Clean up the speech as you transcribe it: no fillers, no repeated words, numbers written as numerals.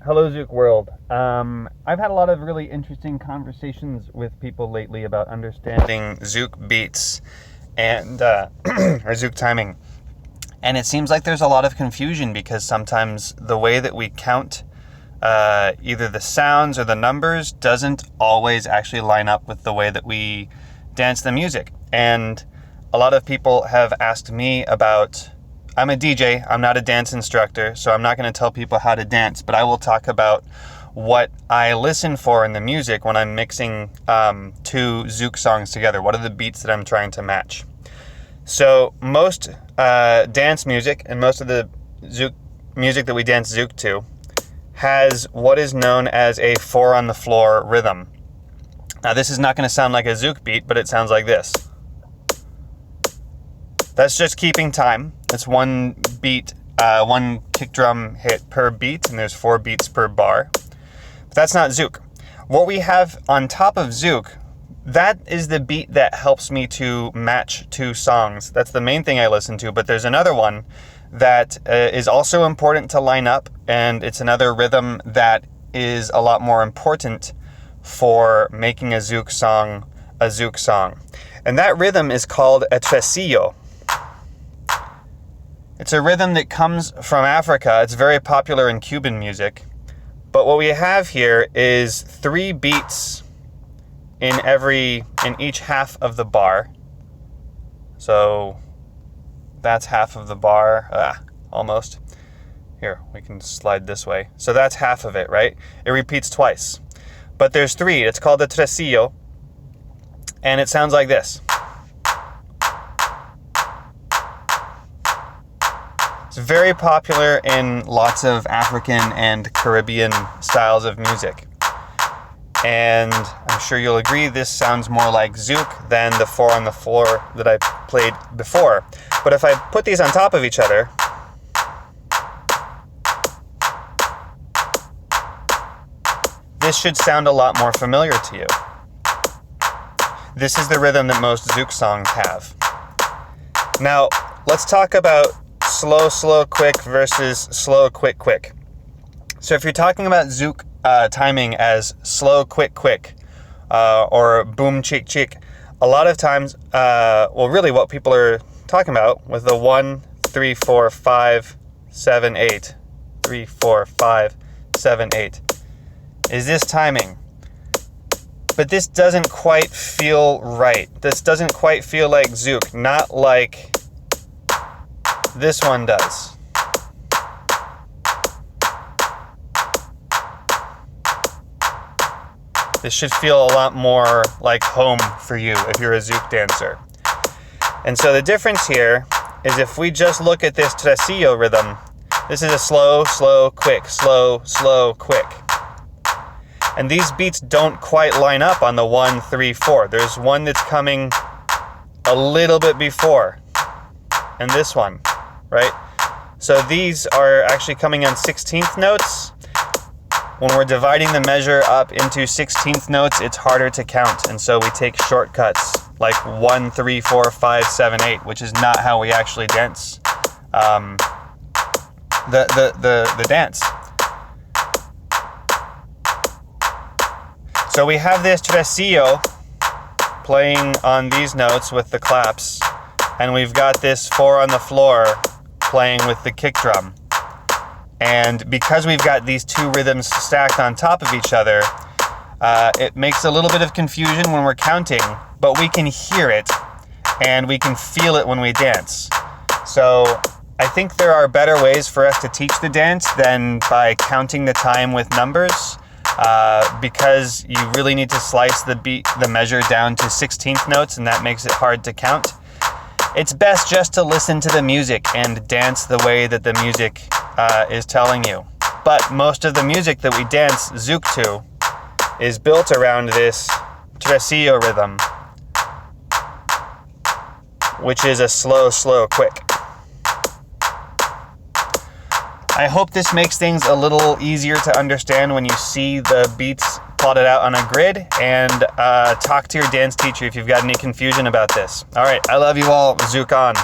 Hello, Zouk world. I've had a lot of really interesting conversations with people lately about understanding Zouk beats and or Zouk timing. And it seems like there's a lot of confusion because sometimes the way that we count either the sounds or the numbers doesn't always actually line up with the way that we dance the music. And a lot of people have asked me about, I'm a DJ, I'm not a dance instructor, so I'm not going to tell people how to dance, but I will talk about what I listen for in the music when I'm mixing two Zouk songs together. What are the beats that I'm trying to match? So most dance music and most of the Zouk music that we dance Zouk to has what is known as a 4 on the floor rhythm. Now this is not going to sound like a Zouk beat, but it sounds like this. That's just keeping time. It's one beat, one kick drum hit per beat, and there's 4 beats per bar. But that's not Zouk. What we have on top of Zouk, that is the beat that helps me to match two songs. That's the main thing I listen to, but there's another one that is also important to line up, and it's another rhythm that is a lot more important for making a Zouk song a Zouk song. And that rhythm is called a tresillo. It's a rhythm that comes from Africa. It's very popular in Cuban music. But what we have here is 3 beats in each half of the bar. So that's half of the bar, almost. Here, we can slide this way. So that's half of it, right? It repeats twice. But there's 3. It's called a tresillo. And it sounds like this. It's very popular in lots of African and Caribbean styles of music. And I'm sure you'll agree this sounds more like Zouk than the 4 on the floor that I played before. But if I put these on top of each other, this should sound a lot more familiar to you. This is the rhythm that most Zouk songs have. Now, let's talk about slow, slow, quick versus slow, quick, quick. So if you're talking about Zouk timing as slow, quick, quick, or boom, cheek, cheek, a lot of times, really what people are talking about with the 1, 3, 4, 5, 7, 8, 3, 4, 5, 7, 8, is this timing. But this doesn't quite feel right. This doesn't quite feel like Zouk, not like this one does. This should feel a lot more like home for you if you're a Zouk dancer. And so the difference here is if we just look at this tresillo rhythm, this is a slow, slow, quick, slow, slow, quick. And these beats don't quite line up on the 1, 3, 4. There's one that's coming a little bit before, and this one, right? So these are actually coming on 16th notes. When we're dividing the measure up into 16th notes, it's harder to count, and so we take shortcuts like 1, 3, 4, 5, 7, 8, which is not how we actually dance the dance. So we have this tresillo playing on these notes with the claps, and we've got this 4 on the floor playing with the kick drum. And because we've got these 2 rhythms stacked on top of each other, it makes a little bit of confusion when we're counting, but we can hear it and we can feel it when we dance. So I think there are better ways for us to teach the dance than by counting the time with numbers. Because you really need to slice the measure down to 16th notes, and that makes it hard to count. It's best just to listen to the music and dance the way that the music is telling you. But most of the music that we dance Zouk to is built around this tresillo rhythm, which is a slow, slow, quick. I hope this makes things a little easier to understand when you see the beats plotted out on a grid, and talk to your dance teacher if you've got any confusion about this. All right, I love you all. Zouk on.